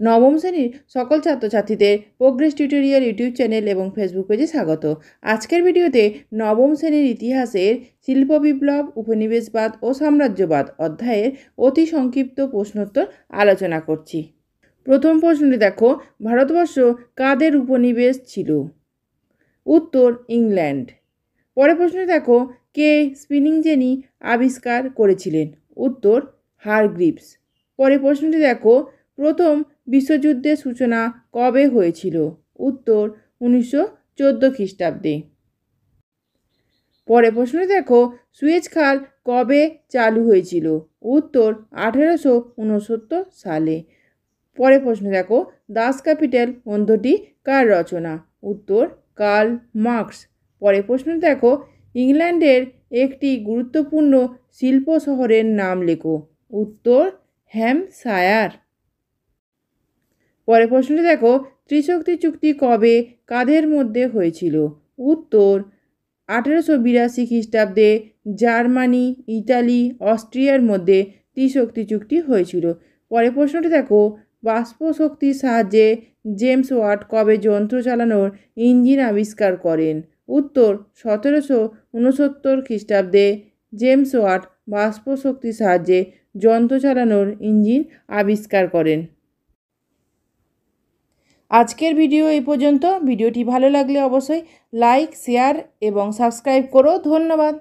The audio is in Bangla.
নবম শ্রেণীর সকল ছাত্রছাত্রীদের প্রোগ্রেস টিউটোরিয়াল ইউটিউব চ্যানেল এবং ফেসবুক পেজে স্বাগত। আজকের ভিডিওতে নবম শ্রেণীর ইতিহাসের শিল্প বিপ্লব, উপনিবেশবাদ ও সাম্রাজ্যবাদ অধ্যায়ের অতি সংক্ষিপ্ত প্রশ্নোত্তর আলোচনা করছি। প্রথম প্রশ্নটি দেখো, ভারতবর্ষ কাদের উপনিবেশ ছিল? উত্তর ইংল্যান্ড। পরের প্রশ্নটি দেখো, কে স্পিনিং জেনি আবিষ্কার করেছিলেন? উত্তর হারগ্রিভস। পরের প্রশ্নটি দেখো, প্রথম বিশ্বযুদ্ধের সূচনা কবে হয়েছিল? উত্তর 1914 খ্রিস্টাব্দে। পরের প্রশ্নটি দেখো, সুয়েজ খাল কবে চালু হয়েছিল? উত্তর 1869 সালে। পরের প্রশ্ন দেখো, দাস ক্যাপিটাল গ্রন্থটি কার রচনা? উত্তর কার্ল মার্কস। পরের প্রশ্নটি দেখো, ইংল্যান্ডের একটি গুরুত্বপূর্ণ শিল্প শহরের নাম লেখো। উত্তর হ্যাম্পশায়ার। পরের প্রশ্নটি দেখো, ত্রিশক্তি চুক্তি কবে কাদের মধ্যে হয়েছিল? উত্তর 1882 খ্রিস্টাব্দে জার্মানি, ইতালি, অস্ট্রিয়ার মধ্যে ত্রিশক্তি চুক্তি হয়েছিল। পরের প্রশ্নটি দেখো, বাষ্প শক্তির সাহায্যে জেমস ওয়াট কবে যন্ত্র চালানোর ইঞ্জিন আবিষ্কার করেন? উত্তর 1769 খ্রিস্টাব্দে জেমস ওয়াট বাষ্প শক্তির সাহায্যে যন্ত্র চালানোর ইঞ্জিন আবিষ্কার করেন। আজকের ভিডিও এই পর্যন্ত। ভিডিওটি ভালো লাগলে অবশ্যই লাইক, শেয়ার এবং সাবস্ক্রাইব করো। ধন্যবাদ।